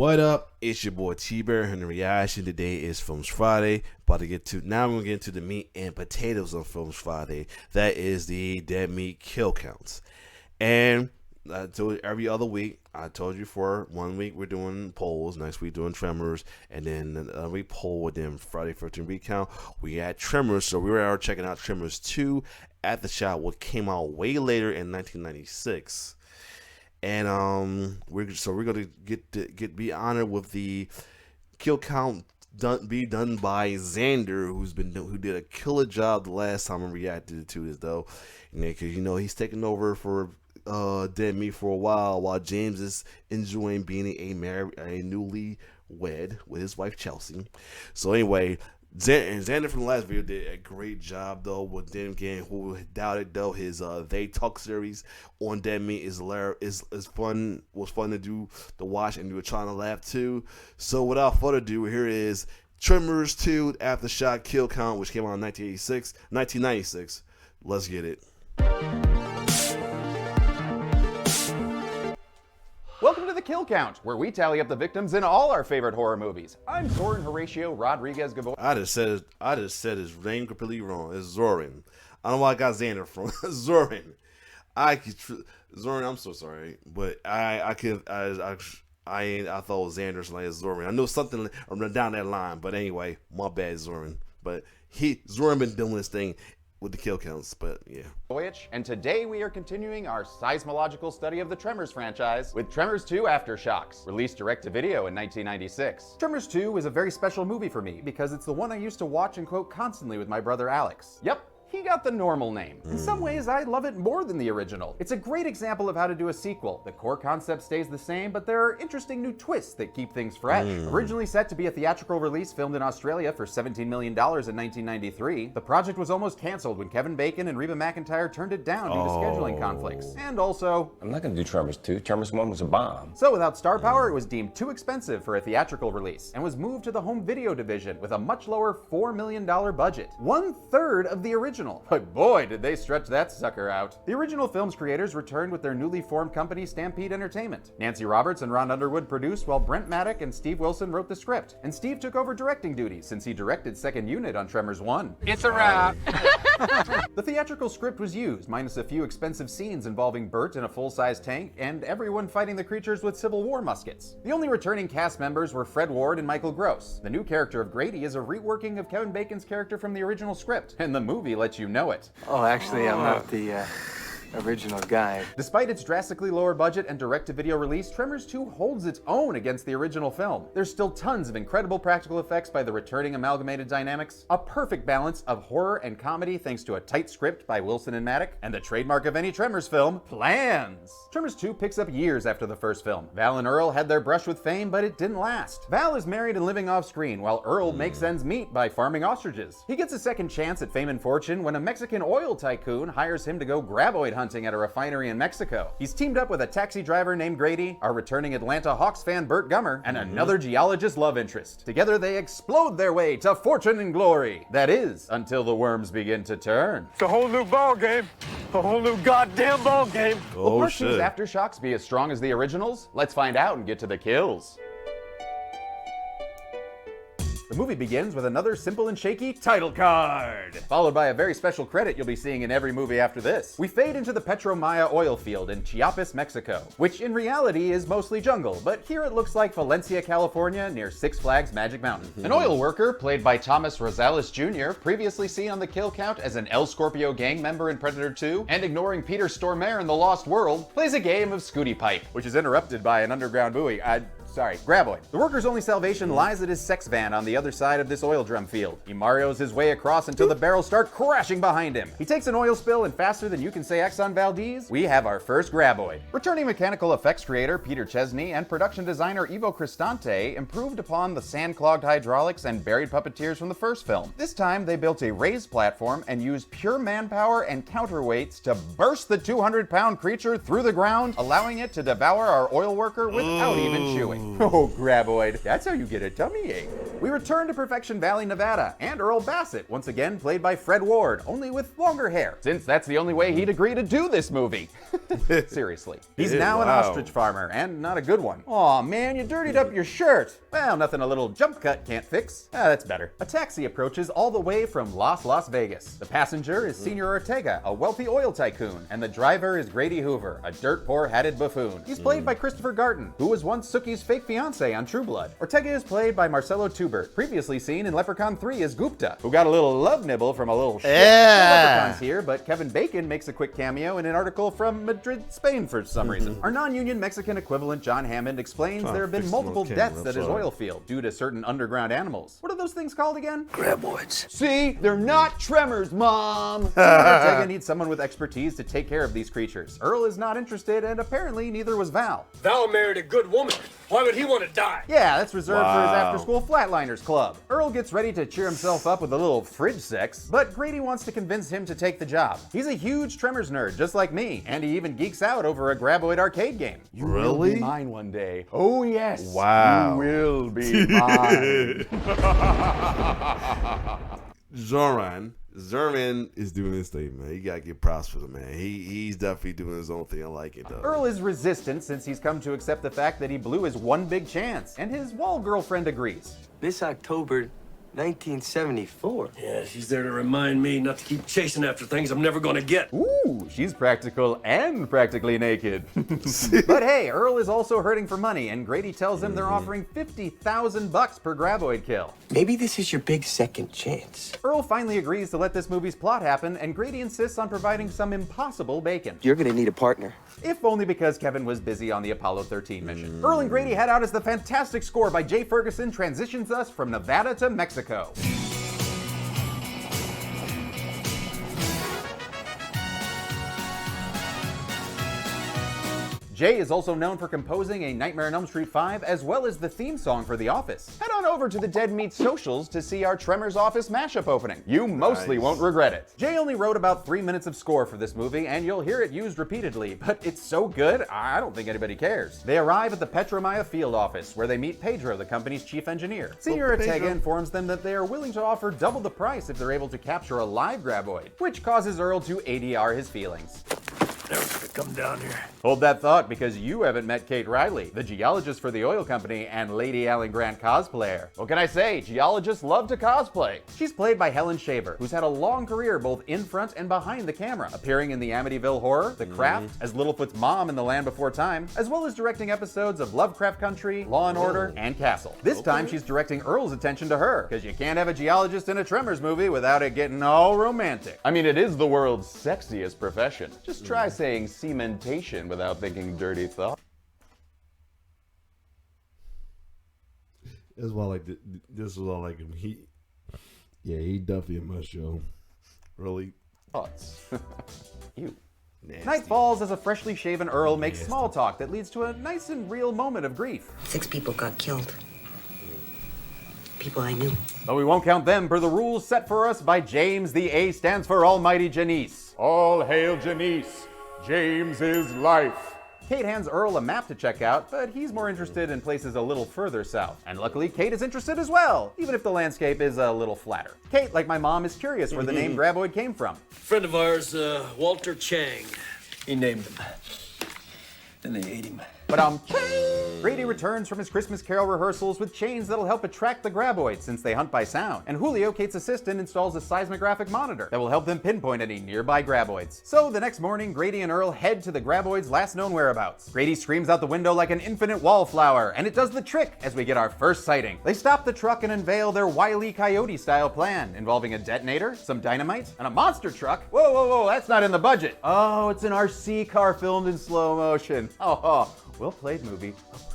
What up? It's your boy T-Bear, and the reaction today is Films Friday. Now we're gonna get into the meat and potatoes on Films Friday. That is the dead meat kill counts. And I told you every other week. I told you for 1 week we're doing polls, next week doing Tremors, and then we poll with them Friday 13 recount. We had Tremors, so we were checking out Tremors 2 Aftershocks, what came out way later in 1996. And we're gonna be honored with the kill count done by Xander, who did a killer job the last time I reacted to this though, because he's taking over for dead meat for a while James is enjoying being a newly wed with his wife Chelsea. So anyway, Xander from the last video did a great job though with them getting who doubted though his They Talk series on Dead Meat is fun, was fun to watch, and we were trying to laugh too. So without further ado, here is Tremors 2 Aftershock Kill Count, which came out in 1996. Let's get it. Welcome to the Kill Count, where we tally up the victims in all our favorite horror movies. I'm Zoran Horatio Rodriguez Gavoy. I just said his name completely wrong. It's Zoran. I don't know why I got Xander from Zoran. Zoran, I'm so sorry, but I thought it was Xander, so it's Zoran. I know something down that line, but anyway, my bad, Zoran. But Zoran been doing this thing with the kill counts, but yeah. And today we are continuing our seismological study of the Tremors franchise with Tremors 2 Aftershocks, released direct-to-video in 1996. Tremors 2 is a very special movie for me because it's the one I used to watch and quote constantly with my brother Alex. Yep. He got the normal name. In some ways, I love it more than the original. It's a great example of how to do a sequel. The core concept stays the same, but there are interesting new twists that keep things fresh. Originally set to be a theatrical release filmed in Australia for $17 million in 1993, the project was almost canceled when Kevin Bacon and Reba McEntire turned it down due to scheduling conflicts. And also, I'm not gonna do Tremors 2. Tremors 1 was a bomb. So without star power, it was deemed too expensive for a theatrical release and was moved to the home video division with a much lower $4 million budget. 1/3 of the original. But boy, did they stretch that sucker out. The original film's creators returned with their newly formed company, Stampede Entertainment. Nancy Roberts and Ron Underwood produced, while Brent Maddock and Steve Wilson wrote the script. And Steve took over directing duties since he directed Second Unit on Tremors 1. It's a wrap. The theatrical script was used, minus a few expensive scenes involving Bert in a full-size tank and everyone fighting the creatures with Civil War muskets. The only returning cast members were Fred Ward and Michael Gross. The new character of Grady is a reworking of Kevin Bacon's character from the original script, and the movie lets you know it. Oh, actually, I'm not the original guy. Despite its drastically lower budget and direct-to-video release, Tremors 2 holds its own against the original film. There's still tons of incredible practical effects by the returning amalgamated dynamics, a perfect balance of horror and comedy thanks to a tight script by Wilson and Maddock, and the trademark of any Tremors film, plans. Tremors 2 picks up years after the first film. Val and Earl had their brush with fame, but it didn't last. Val is married and living off screen, while Earl makes ends meet by farming ostriches. He gets a second chance at fame and fortune when a Mexican oil tycoon hires him to go graboid hunting at a refinery in Mexico. He's teamed up with a taxi driver named Grady, our returning Atlanta Hawks fan Burt Gummer, and another geologist love interest. Together they explode their way to fortune and glory. That is, until the worms begin to turn. It's a whole new ball game. A whole new goddamn ball game. Will Part 2's Aftershocks be as strong as the originals? Let's find out and get to the kills. The movie begins with another simple and shaky title card, followed by a very special credit you'll be seeing in every movie after this. We fade into the Petromaya oil field in Chiapas, Mexico, which in reality is mostly jungle, but here it looks like Valencia, California, near Six Flags Magic Mountain. An oil worker, played by Thomas Rosales Jr., previously seen on the kill count as an El Scorpio gang member in Predator 2, and ignoring Peter Stormare in The Lost World, plays a game of Scooty Pipe, which is interrupted by an underground buoy. Graboid. The worker's only salvation lies at his sex van on the other side of this oil drum field. He Marios his way across until the barrels start crashing behind him. He takes an oil spill, and faster than you can say Exxon Valdez, we have our first graboid. Returning mechanical effects creator Peter Chesney and production designer Ivo Cristante improved upon the sand-clogged hydraulics and buried puppeteers from the first film. This time, they built a raised platform and used pure manpower and counterweights to burst the 200-pound creature through the ground, allowing it to devour our oil worker without even chewing. Oh, graboid. That's how you get a tummy ache. We return to Perfection Valley, Nevada, and Earl Bassett, once again played by Fred Ward, only with longer hair, since that's the only way he'd agree to do this movie. Seriously. He's now an ostrich farmer, and not a good one. Aw, man, you dirtied up your shirt. Well, nothing a little jump cut can't fix. That's better. A taxi approaches all the way from Las Vegas. The passenger is Senor Ortega, a wealthy oil tycoon, and the driver is Grady Hoover, a dirt-poor hatted buffoon. He's played by Christopher Garton, who was once Sookie's fake fiancé on True Blood. Ortega is played by Marcelo Tubert, previously seen in Leprechaun 3 as Gupta, who got a little love nibble from a little shit. Yeah. Leprechaun's here, but Kevin Bacon makes a quick cameo in an article from Madrid, Spain for some reason. Our non-union Mexican equivalent, John Hammond, explains there have been multiple deaths at his oil field due to certain underground animals. What are those things called again? Graboids. See, they're not Tremors, Mom! Ortega needs someone with expertise to take care of these creatures. Earl is not interested, and apparently neither was Val. Val married a good woman. Why would he want to die? Yeah, that's reserved for his after-school Flatliners Club. Earl gets ready to cheer himself up with a little fridge sex, but Grady wants to convince him to take the job. He's a huge Tremors nerd, just like me, and he even geeks out over a graboid arcade game. You will Really? be mine one day. Oh yes. Wow. You will be mine. Zerman is doing his thing, man. You gotta give props for the man. He's definitely doing his own thing. I like it though. Earl is resistant since he's come to accept the fact that he blew his one big chance, and his wall girlfriend agrees. This October, 1974. Yeah, she's there to remind me not to keep chasing after things I'm never gonna get. Ooh, she's practical and practically naked. But hey, Earl is also hurting for money, and Grady tells him they're offering $50,000 per graboid kill. Maybe this is your big second chance. Earl finally agrees to let this movie's plot happen, and Grady insists on providing some impossible bacon. You're gonna need a partner. If only because Kevin was busy on the Apollo 13 mission. Earl and Grady head out as the fantastic score by Jay Ferguson transitions us from Nevada to Mexico. Jay is also known for composing A Nightmare on Elm Street 5 as well as the theme song for The Office. Head on over to the Dead Meat socials to see our Tremors Office mashup opening. You mostly won't regret it. Jay only wrote about 3 minutes of score for this movie, and you'll hear it used repeatedly, but it's so good, I don't think anybody cares. They arrive at the Petromaya field office, where they meet Pedro, the company's chief engineer. Senior Ortega informs them that they are willing to offer double the price if they're able to capture a live graboid, which causes Earl to ADR his feelings. Never gonna come down here. Hold that thought, because you haven't met Kate Riley, the geologist for the oil company and Lady Alan Grant cosplayer. What can I say? Geologists love to cosplay. She's played by Helen Shaver, who's had a long career both in front and behind the camera, appearing in the Amityville Horror, The Craft, as Littlefoot's mom in The Land Before Time, as well as directing episodes of Lovecraft Country, Law and Order, and Castle. This time she's directing Earl's attention to her, because you can't have a geologist in a Tremors movie without it getting all romantic. I mean, it is the world's sexiest profession. Just try saying cementation without thinking dirty thought. That's why I like this is why I like him. He definitely a must show. Really Thoughts. You. nasty. Night falls as a freshly shaven Earl makes small talk that leads to a nice and real moment of grief. 6 people got killed. People I knew. But we won't count them per the rules set for us by James. The A stands for Almighty Janice. All hail Janice. James is life. Kate hands Earl a map to check out, but he's more interested in places a little further south. And luckily, Kate is interested as well, even if the landscape is a little flatter. Kate, like my mom, is curious where the name Graboid came from. Friend of ours, Walter Chang. He named him. Then they ate him. But Grady returns from his Christmas Carol rehearsals with chains that'll help attract the graboids since they hunt by sound. And Julio, Kate's assistant, installs a seismographic monitor that will help them pinpoint any nearby graboids. So the next morning, Grady and Earl head to the graboids' last known whereabouts. Grady screams out the window like an infinite wallflower, and it does the trick as we get our first sighting. They stop the truck and unveil their Wile E. Coyote-style plan, involving a detonator, some dynamite, and a monster truck. Whoa, whoa, whoa, that's not in the budget. Oh, it's an RC car filmed in slow motion. Oh. Well played, movie. Well played.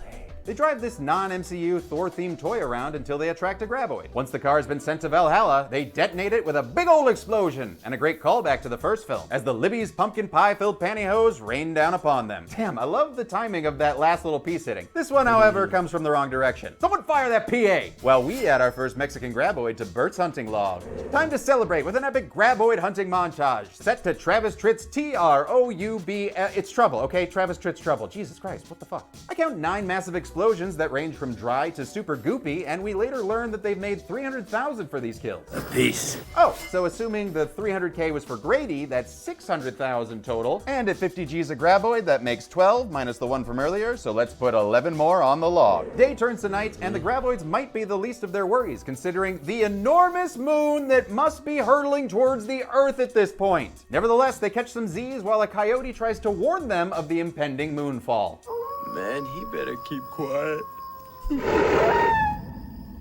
They drive this non-MCU Thor-themed toy around until they attract a graboid. Once the car's been sent to Valhalla, they detonate it with a big old explosion, and a great callback to the first film, as the Libby's pumpkin pie-filled pantyhose rain down upon them. Damn, I love the timing of that last little piece hitting. This one, however, comes from the wrong direction. Someone fire that PA! While we add our first Mexican graboid to Bert's hunting log. Time to celebrate with an epic graboid hunting montage, set to Travis Tritt's Troub. It's Trouble, okay? Travis Tritt's Trouble. Jesus Christ, what the fuck? I count 9 massive explosions explosions that range from dry to super goopy, and we later learn that they've made 300,000 for these kills. Peace. Oh, so assuming the 300K was for Grady, that's 600,000 total. And at 50 G's a graboid, that makes 12 minus the one from earlier, so let's put 11 more on the log. Day turns to night, and the graboids might be the least of their worries, considering the enormous moon that must be hurtling towards the Earth at this point. Nevertheless, they catch some Z's while a coyote tries to warn them of the impending moonfall. Man, he better keep quiet.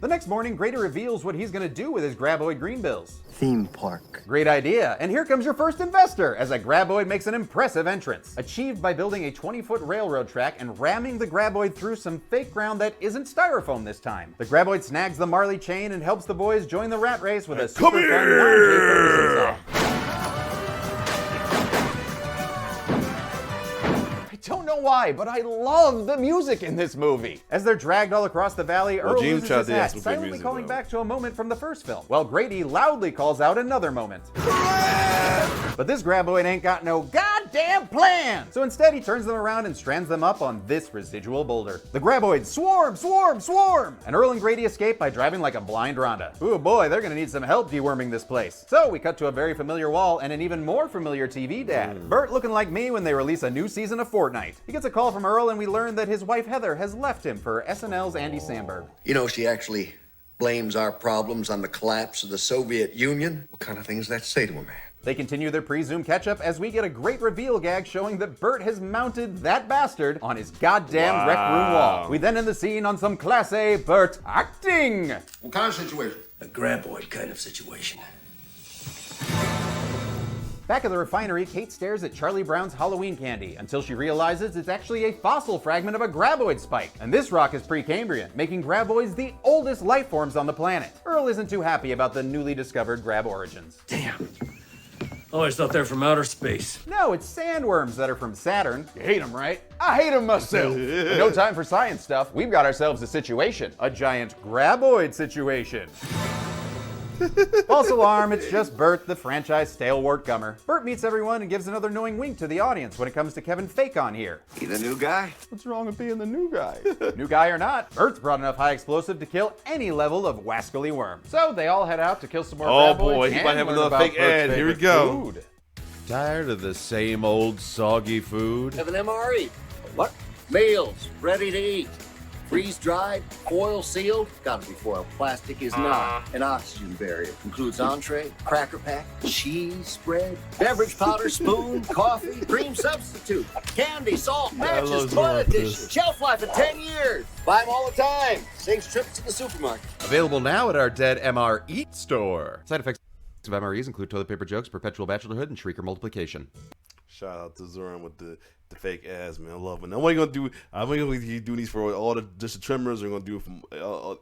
The next morning, Grady reveals what he's going to do with his graboid greenbills. Theme park. Great idea. And here comes your first investor as a graboid makes an impressive entrance. Achieved by building a 20-foot railroad track and ramming the graboid through some fake ground that isn't styrofoam this time. The graboid snags the Marley chain and helps the boys join the rat race with a super fun 9J Ferguson song. I don't know why, but I love the music in this movie. As they're dragged all across the valley, Earl loses his hat, silently calling back to a moment from the first film, while Grady loudly calls out another moment. But this graboid ain't got no goddamn plan! So instead he turns them around and strands them up on this residual boulder. The graboids swarm, swarm, swarm! And Earl and Grady escape by driving like a blind Rhonda. Ooh boy, they're gonna need some help deworming this place. So we cut to a very familiar wall and an even more familiar TV dad. Bert looking like me when they release a new season of Fortnite. He gets a call from Earl and we learn that his wife Heather has left him for SNL's Andy Samberg. You know, she actually blames our problems on the collapse of the Soviet Union. What kind of thing does that say to a man? They continue their pre-zoom catch-up as we get a great reveal gag showing that Bert has mounted that bastard on his goddamn rec room wall. We then end the scene on some class A Bert acting. What kind of situation? A graboid kind of situation. Back at the refinery, Kate stares at Charlie Brown's Halloween candy until she realizes it's actually a fossil fragment of a graboid spike. And this rock is Precambrian, making graboids the oldest life forms on the planet. Earl isn't too happy about the newly discovered grab origins. Damn. Always thought they're from outer space. No, it's sandworms that are from Saturn. You hate them, right? I hate them myself. But no time for science stuff. We've got ourselves a situation. A giant graboid situation. False alarm, it's just Bert, the franchise stalwart gummer. Bert meets everyone and gives another knowing wink to the audience when it comes to Kevin Bacon here. He the new guy? What's wrong with being the new guy? New guy or not, Bert's brought enough high explosive to kill any level of wascally worm. So they all head out to kill some more graboids. Oh boy, he might have another fake ad. Here we go. Food. Tired of the same old soggy food? Have an MRE. What? Meals, ready to eat. Freeze dried, foil sealed, gotta be foil. Plastic is not an oxygen barrier. Includes entree, cracker pack, cheese spread, beverage powder, spoon, coffee, cream substitute, candy, salt, matches, toilet tissue. Shelf life of 10 years. Buy them all the time. Saves trips to the supermarket. Available now at our Dead MR Eat store. Side effects of MREs include toilet paper jokes, perpetual bachelorhood, and shrieker multiplication. Shout out to Zoran with the fake ass, man. I love it. Now, what are you gonna do? I'm gonna do these for all just the Tremors. We're gonna do it from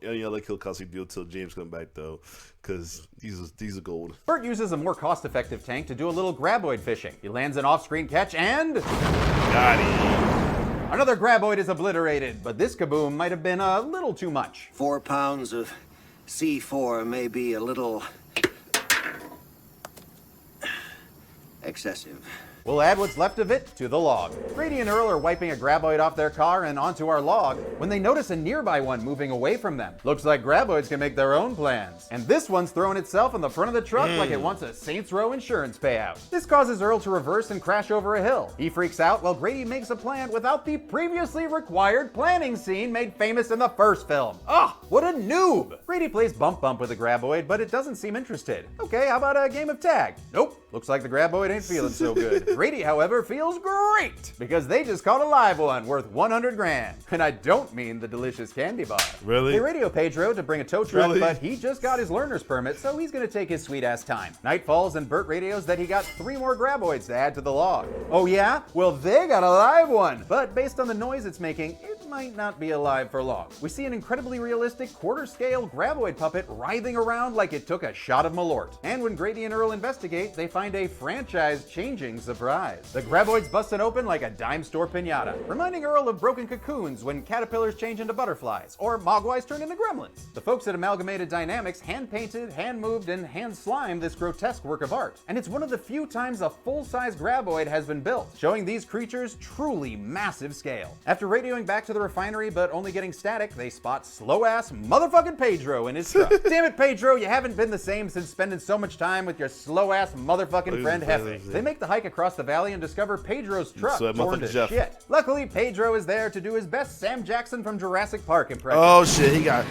any other kill costume deal till James come back though, because these are gold. Bert uses a more cost-effective tank to do a little graboid fishing. He lands an off-screen catch and Got him. Another graboid is obliterated, but this kaboom might have been a little too much. 4 pounds of C4 may be a little excessive. We'll add what's left of it to the log. Grady and Earl are wiping a graboid off their car and onto our log when they notice a nearby one moving away from them. Looks like graboids can make their own plans. And this one's throwing itself on the front of the truck like it wants a Saints Row insurance payout. This causes Earl to reverse and crash over a hill. He freaks out while Grady makes a plan without the previously required planning scene made famous in the first film. Ah, what a noob! Grady plays bump bump with the graboid, but it doesn't seem interested. Okay, how about a game of tag? Nope, looks like the graboid ain't feeling so good. Grady, however, feels great because they just caught a live one worth 100 grand. And I don't mean the delicious candy bar. Really? They radio Pedro to bring a tow truck, Really? but he just got his learner's permit, so he's gonna take his sweet ass time. Night falls and Bert radios that he got 3 more graboids to add to the log. Oh yeah? Well, they got a live one. But based on the noise it's making, it might not be alive for long. We see an incredibly realistic quarter-scale graboid puppet writhing around like it took a shot of Malort. And when Grady and Earl investigate, they find a franchise-changing surprise. The graboid's busted open like a dime store piñata, reminding Earl of broken cocoons when caterpillars change into butterflies, or mogwais turn into gremlins. The folks at Amalgamated Dynamics hand-painted, hand-moved, and hand-slimed this grotesque work of art. And it's one of the few times a full-size graboid has been built, showing these creatures truly massive scale. After radioing back to the refinery, but only getting static, they spot slow-ass motherfucking Pedro in his truck. Damn it, Pedro, you haven't been the same since spending so much time with your slow-ass motherfucking friend Hefe. They make the hike across the valley and discover Pedro's truck torn to shit. Luckily, Pedro is there to do his best Sam Jackson from Jurassic Park impression. Oh shit, he got...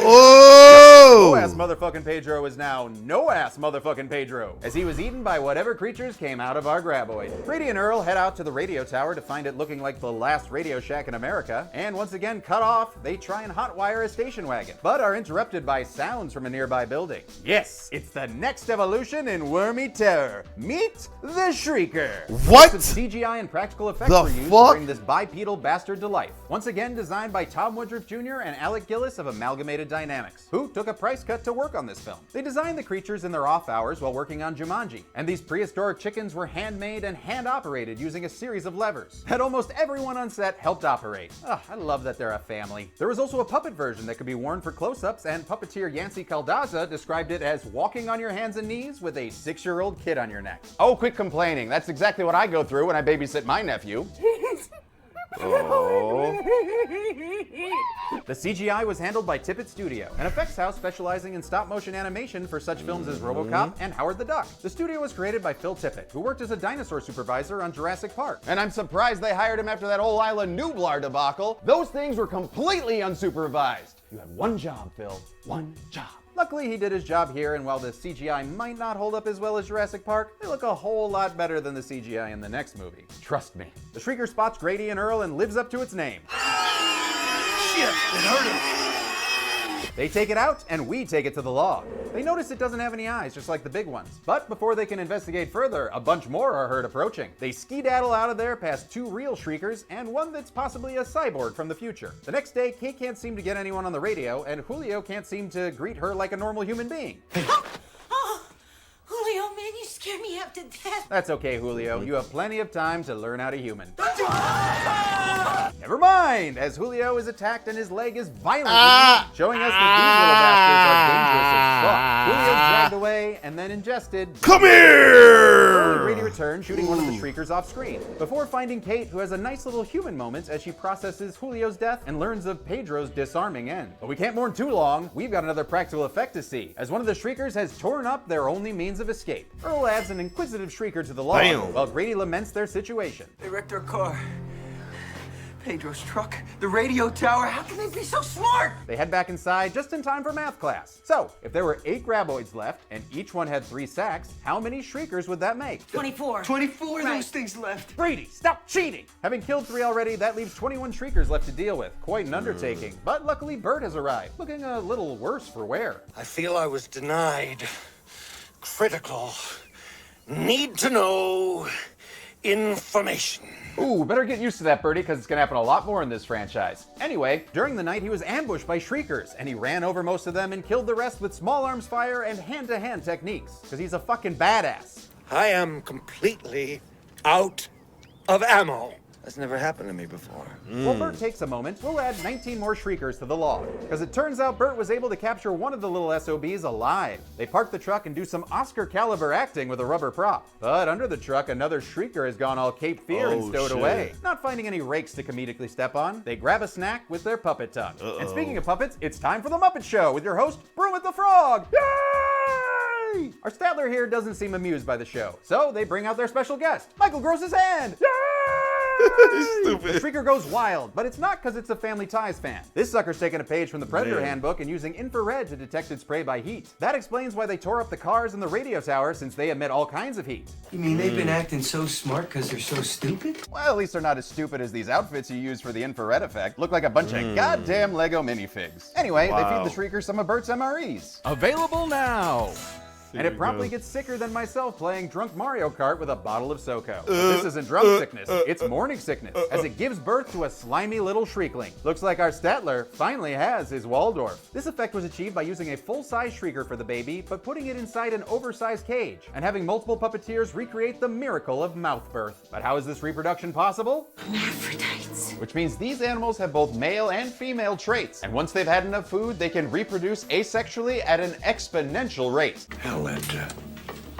Oh! No-ass motherfucking Pedro is now no-ass motherfucking Pedro, as he was eaten by whatever creatures came out of our graboid. Grady and Earl head out to the radio tower to find it looking like the last Radio Shack in America, and once again cut off, they try and hotwire a station wagon, but are interrupted by sounds from a nearby building. Yes, it's the next evolution in wormy terror. Meet the Shrieker. What? Lots of CGI and practical effects The were used fuck? to bring this bipedal bastard to life. Once again designed by Tom Woodruff Jr. and Alec Gillis of Amalgamated Dynamics, who took a price cut to work on this film. They designed the creatures in their off hours while working on Jumanji, and these prehistoric chickens were handmade and hand-operated using a series of levers that almost everyone on set helped operate. I love that they're a family. There was also a puppet version that could be worn for close-ups, and puppeteer Yancy Caldaza described it as walking on your hands and knees with a 6-year-old kid on your neck. Oh, quit complaining. That's exactly what I go through when I babysit my nephew. The CGI was handled by Tippett Studio, an effects house specializing in stop-motion animation for such films as RoboCop and Howard the Duck. The studio was created by Phil Tippett, who worked as a dinosaur supervisor on Jurassic Park. And I'm surprised they hired him after that whole Isla Nublar debacle. Those things were completely unsupervised. You had one job, Phil. One job. Luckily, he did his job here, and while the CGI might not hold up as well as Jurassic Park, they look a whole lot better than the CGI in the next movie. Trust me. The Shrieker spots Grady and Earl and lives up to its name. Shit, it hurt him. They take it out, and we take it to the log. They notice it doesn't have any eyes, just like the big ones. But before they can investigate further, a bunch more are heard approaching. They skedaddle out of there past 2 real Shriekers and one that's possibly a cyborg from the future. The next day, Kate can't seem to get anyone on the radio, and Julio can't seem to greet her like a normal human being. Julio, man, you scare me half to death. That's okay, Julio. You have plenty of time to learn how to human. Never mind, as Julio is attacked and his leg is violently showing us that these little bastards are dangerous as fuck. Julio's dragged away and then ingested. Come here! Early Grady returns, shooting one of the Shriekers off screen, before finding Kate, who has a nice little human moment as she processes Julio's death and learns of Pedro's disarming end. But we can't mourn too long. We've got another practical effect to see, as one of the Shriekers has torn up their only means of escape. Earl adds an inquisitive Shrieker to the log, while Grady laments their situation. They wrecked our car. Pedro's truck, the radio tower. How can they be so smart? They head back inside just in time for math class. So, if there were 8 graboids left, and each one had 3 sacks, how many Shriekers would that make? 24. 24 of Right. those things left. Grady, stop cheating! Having killed 3 already, that leaves 21 Shriekers left to deal with. Quite an undertaking. But luckily, Bert has arrived, looking a little worse for wear. I feel I was denied critical, need to know information. Ooh, better get used to that, Birdie, because it's gonna happen a lot more in this franchise. Anyway, during the night, he was ambushed by Shriekers, and he ran over most of them and killed the rest with small arms fire and hand-to-hand techniques, because he's a fucking badass. I am completely out of ammo. That's never happened to me before. While Bert takes a moment, we'll add 19 more Shriekers to the log, because it turns out Bert was able to capture one of the little SOBs alive. They park the truck and do some Oscar-caliber acting with a rubber prop. But under the truck, another Shrieker has gone all Cape Fear and stowed away. Not finding any rakes to comedically step on, they grab a snack with their puppet tongue. And speaking of puppets, it's time for the Muppet Show with your host, Bruin the Frog. Yay! Our Statler here doesn't seem amused by the show, so they bring out their special guest, Michael Gross's hand. Yay! Stupid. The Shrieker goes wild, but it's not because it's a Family Ties fan. This sucker's taking a page from the Predator handbook and using infrared to detect its prey by heat. That explains why they tore up the cars and the radio tower, since they emit all kinds of heat. You mean they've been acting so smart because they're so stupid? Well, at least they're not as stupid as these outfits you use for the infrared effect. Look like a bunch of goddamn Lego minifigs. Anyway, they feed the Shrieker some of Bert's MREs. Available now. And it promptly gets sicker than myself playing drunk Mario Kart with a bottle of SoCo. This isn't drunk sickness, it's morning sickness, as it gives birth to a slimy little Shriekling. Looks like our Statler finally has his Waldorf. This effect was achieved by using a full-size Shrieker for the baby, but putting it inside an oversized cage, and having multiple puppeteers recreate the miracle of mouth birth. But how is this reproduction possible? Hermaphrodites. Which means these animals have both male and female traits, and once they've had enough food, they can reproduce asexually at an exponential rate. Hell, that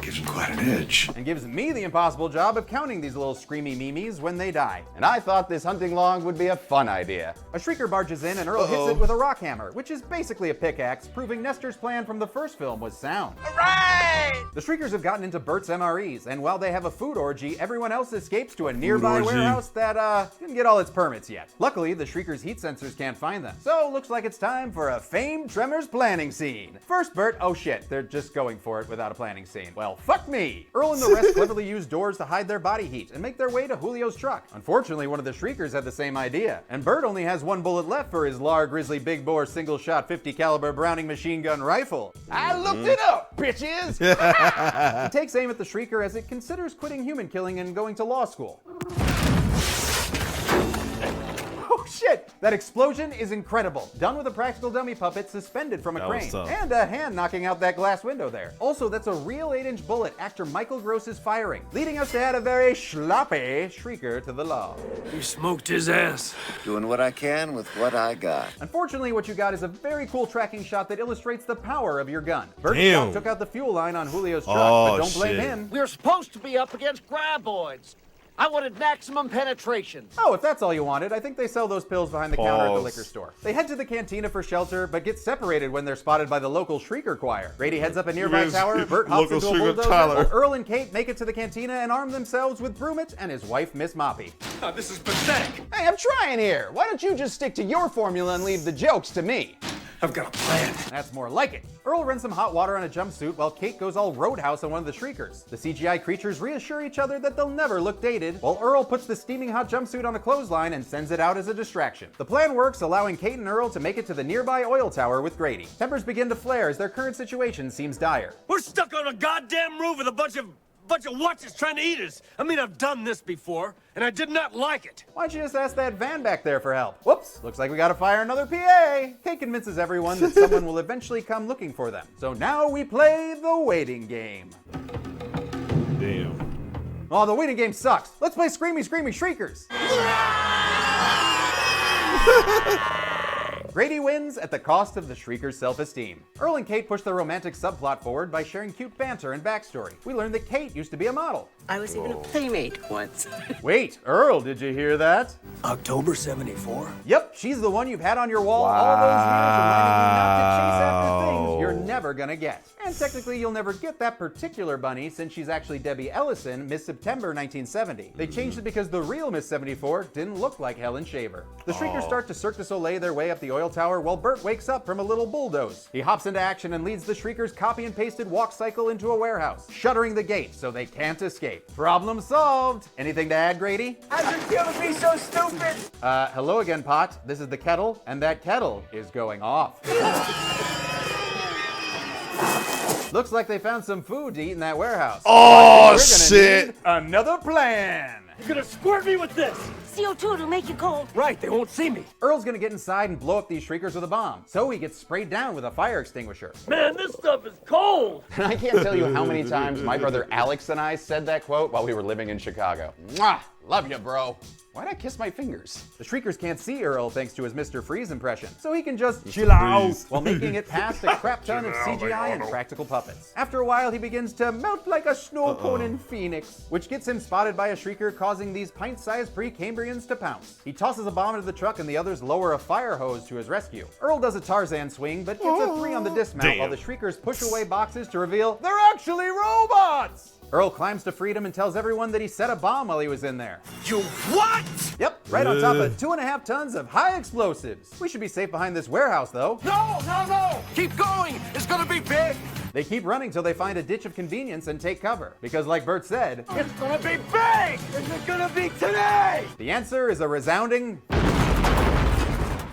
gives him quite an edge. And gives me the impossible job of counting these little screamy memes when they die. And I thought this hunting log would be a fun idea. A shrieker barges in and Earl hits it with a rock hammer, which is basically a pickaxe, proving Nestor's plan from the first film was sound. Hooray! The shriekers have gotten into Bert's MREs, and while they have a food orgy, everyone else escapes to a nearby warehouse that didn't get all its permits yet. Luckily, the shriekers' heat sensors can't find them. So looks like it's time for a famed Tremors planning scene. First, Bert, oh shit, they're just going for it without a planning scene. Well, fuck me! Earl and the rest cleverly use doors to hide their body heat and make their way to Julio's truck. Unfortunately, one of the shriekers had the same idea, and Bert only has one bullet left for his Lar Grizzly Big Bore single-shot 50 caliber Browning machine gun rifle. I looked it up, bitches! He takes aim at the shrieker as it considers quitting human killing and going to law school. Oh shit! That explosion is incredible. Done with a practical dummy puppet suspended from a crane. And a hand knocking out that glass window there. Also, that's a real 8-inch bullet actor Michael Gross is firing, leading us to add a very sloppy shrieker to the law. You smoked his ass. Doing what I can with what I got. Unfortunately, what you got is a very cool tracking shot that illustrates the power of your gun. Bert took out the fuel line on Julio's truck, but don't blame him. We were supposed to be up against graboids. I wanted maximum penetration. Oh, if that's all you wanted, I think they sell those pills behind the counter at the liquor store. They head to the cantina for shelter, but get separated when they're spotted by the local shrieker choir. Grady heads up a nearby tower, Bert hops into a bulldozer, while Earl and Kate make it to the cantina and arm themselves with Broomit and his wife, Miss Moppy. Oh, this is pathetic. Hey, I'm trying here. Why don't you just stick to your formula and leave the jokes to me? I've got a plan. That's more like it. Earl runs some hot water on a jumpsuit while Kate goes all Roadhouse on one of the shriekers. The CGI creatures reassure each other that they'll never look dated, while Earl puts the steaming hot jumpsuit on a clothesline and sends it out as a distraction. The plan works, allowing Kate and Earl to make it to the nearby oil tower with Grady. Tempers begin to flare as their current situation seems dire. We're stuck on a goddamn roof with a bunch of watches trying to eat us. I mean, I've done this before, and I did not like it. Why'd you just ask that van back there for help? Whoops, looks like we gotta fire another PA. Kate convinces everyone that someone will eventually come looking for them. So now we play the waiting game. Damn. Oh, the waiting game sucks. Let's play Screamy Screamy Shriekers. Grady wins at the cost of the shrieker's self-esteem. Earl and Kate push their romantic subplot forward by sharing cute banter and backstory. We learned that Kate used to be a model. I was even a playmate once. Wait, Earl, did you hear that? October 74? Yep, she's the one you've had on your wall all those years, reminding you not to chase after things you're never gonna get. And technically, you'll never get that particular bunny since she's actually Debbie Ellison, Miss September 1970. They changed it because the real Miss 74 didn't look like Helen Shaver. The shriekers start to Cirque du Soleil their way up the oil tower while Bert wakes up from a little bulldoze. He hops into action and leads the shriekers' copy and pasted walk cycle into a warehouse, shuttering the gate so they can't escape. Problem solved. Anything to add, Grady? How'd you feel to be so stupid? Hello again, Pot. This is the kettle, and that kettle is going off. Looks like they found some food to eat in that warehouse. Oh, We're gonna shit. need another plan. You're gonna squirt me with this. CO2 to make you cold. Right, they won't see me. Earl's gonna get inside and blow up these shriekers with a bomb, so he gets sprayed down with a fire extinguisher. Man, this stuff is cold. I can't tell you how many times my brother Alex and I said that quote while we were living in Chicago. Mwah! Love you, bro. Why'd I kiss my fingers? The shriekers can't see Earl thanks to his Mr. Freeze impression, so he can just chill out while making it past a crap ton of CGI and practical puppets. After a while, he begins to melt like a snow cone in Phoenix, which gets him spotted by a shrieker, causing these pint-sized Precambrians to pounce. He tosses a bomb into the truck and the others lower a fire hose to his rescue. Earl does a Tarzan swing, but gets a 3 on the dismount while the shriekers push away boxes to reveal they're actually robots! Earl climbs to freedom and tells everyone that he set a bomb while he was in there. You what? Yep, right on top of 2.5 tons of high explosives. We should be safe behind this warehouse, though. No! Keep going! It's gonna be big! They keep running till they find a ditch of convenience and take cover. Because like Bert said, It's gonna be big! Is it gonna be today? the answer is a resounding...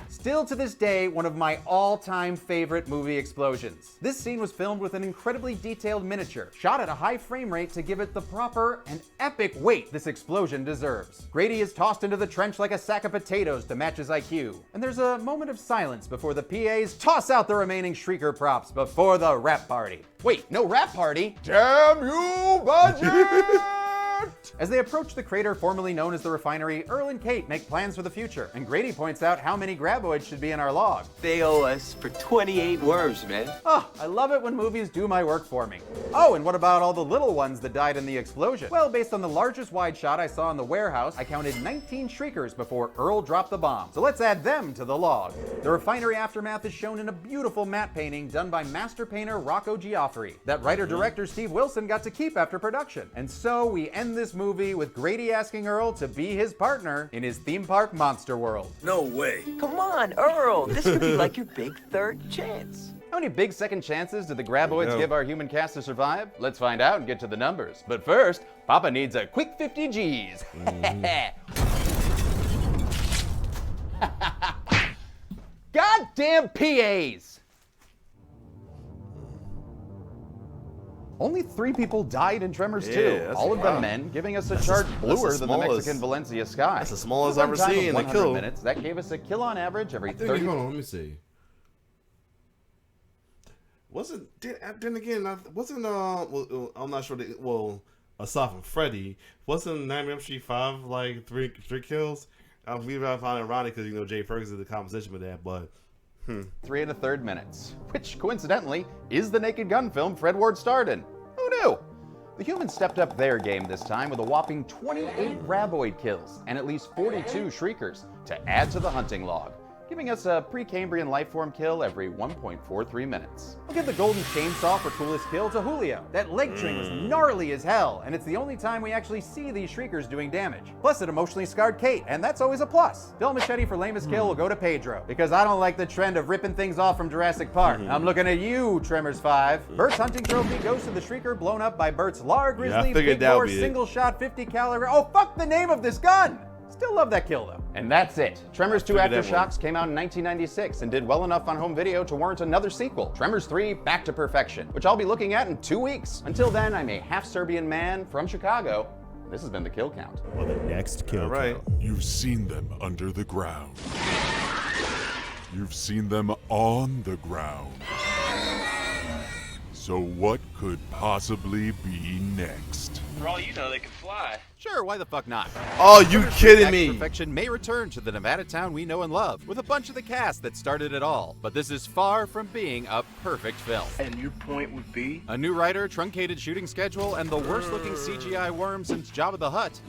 Still to this day, one of my all-time favorite movie explosions. This scene was filmed with an incredibly detailed miniature, shot at a high frame rate to give it the proper and epic weight this explosion deserves. Grady is tossed into the trench like a sack of potatoes to match his IQ. And there's a moment of silence before the PAs toss out the remaining shrieker props before the rap party. Wait, no rap party? Damn you, budget! As they approach the crater formerly known as the refinery, Earl and Kate make plans for the future, and Grady points out how many graboids should be in our log. They owe us for 28 worms, man. Oh, I love it when movies do my work for me. Oh, and what about all the little ones that died in the explosion? Well, based on the largest wide shot I saw in the warehouse, I counted 19 shriekers before Earl dropped the bomb. So let's add them to the log. The refinery aftermath is shown in a beautiful matte painting done by master painter Rocco Giaffri that writer-director Steve Wilson got to keep after production. And so we end this movie with Grady asking Earl to be his partner in his theme park monster world. No way. Come on, Earl. This could be like your big third chance. How many big second chances did the graboids give our human cast to survive? Let's find out and get to the numbers. But first, Papa needs a quick 50 G's. Goddamn PAs! Only 3 people died in Tremors 2, all of them men, giving us a chart bluer than the Mexican Valencia sky. That's the smallest I've ever seen in a kill. Minutes, that gave us a kill on average every 30 minutes. Hold on, let me see. Then again, wasn't well, I'm not sure. Well, aside from Freddy, wasn't Nightmare on Elm Street 5 like three kills? I find it ironic because Jay Ferguson did the composition with that, but 3 1/3 minutes, which coincidentally is the Naked Gun film Fred Ward starred in. Who knew? The humans stepped up their game this time with a whopping 28 graboid kills and at least 42 shriekers to add to the hunting log, giving us a Precambrian lifeform kill every 1.43 minutes. We'll give the golden chainsaw for coolest kill to Julio. That leg string was gnarly as hell, and it's the only time we actually see these shriekers doing damage. Plus it emotionally scarred Kate, and that's always a plus. Bill Machete for lamest kill will go to Pedro, because I don't like the trend of ripping things off from Jurassic Park. I'm looking at you, Tremors 5. Bert's hunting trophy goes to the shrieker blown up by Bert's Lar Grizzly Big Bore single shot 50 caliber. Oh, fuck the name of this gun! Still love that kill though. And that's it. Tremors 2 Aftershocks came out in 1996 and did well enough on home video to warrant another sequel, Tremors 3 Back to Perfection, which I'll be looking at in 2 weeks. Until then, I'm a half Serbian man from Chicago. This has been the Kill Count. Well, the next Kill Count. You've seen them under the ground. You've seen them on the ground. So what could possibly be next? For all you know, they can fly. Sure, why the fuck not? Oh, you kidding me? Perfection may return to the Nevada town we know and love, with a bunch of the cast that started it all. But this is far from being a perfect film. And your point would be? A new writer, truncated shooting schedule, and the worst-looking CGI worm since Jabba the Hutt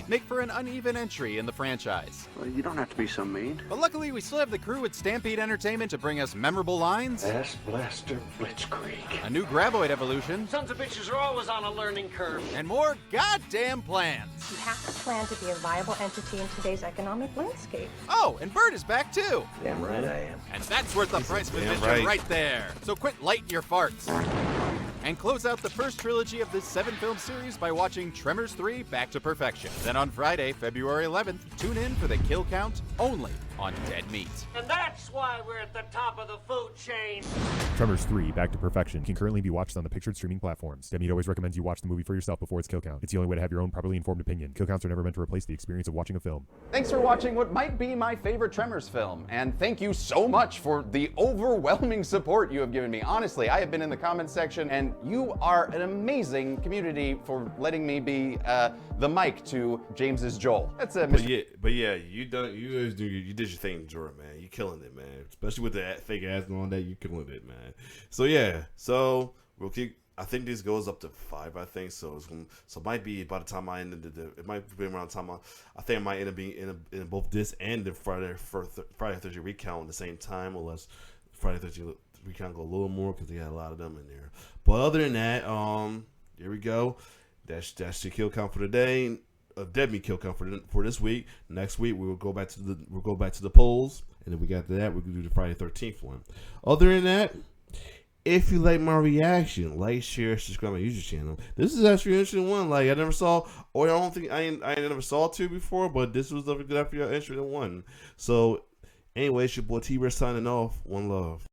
make for an uneven entry in the franchise. Well, you don't have to be so mean. But luckily, we still have the crew at Stampede Entertainment to bring us memorable lines. S Blaster Blitzkrieg. A new graboid evolution. Sons of bitches are always on a learning curve. And more goddamn plans. You have to plan to be a viable entity in today's economic landscape. Oh, and Bert is back too. Damn right I am. And that's worth the price of admission right there. So quit lighting your farts. And close out the first trilogy of this 7-film series by watching Tremors 3 Back to Perfection. Then on Friday, February 11th, tune in for the Kill Count only on Dead Meat. And that's why we're at the top of the food chain. Tremors 3 Back to Perfection can currently be watched on the pictured streaming platforms. Dead Meat always recommends you watch the movie for yourself before its kill count. It's the only way to have your own properly informed opinion. Kill counts are never meant to replace the experience of watching a film. Thanks for watching what might be my favorite Tremors film, and thank you so much for the overwhelming support you have given me. Honestly, I have been in the comments section, and you are an amazing community for letting me be the mic to James's Joel. That's a but yeah, you did your thing, Jordan, man. You killing it, man. Especially with the fake ass on that, you killing it, man. So yeah, so we'll keep. I think this goes up to 5. I think so. So it might be by the time I ended it might be around the time I think it might end up being in both this and the Friday 13th recount at the same time, unless Friday 13th recount go a little more because they got a lot of them in there. But other than that, here we go. That's the kill count for today. Dead Meat kill count for this week. Next week we will go back to the polls, and then we got to that we can do the Friday 13th one. Other than that, if you like my reaction, like, share, subscribe to my YouTube channel. This is actually an interesting one. Like I never saw, or I don't think I never saw 2 before, but this was a good interesting one. So anyway, it's your boy T-Bear signing off. One love.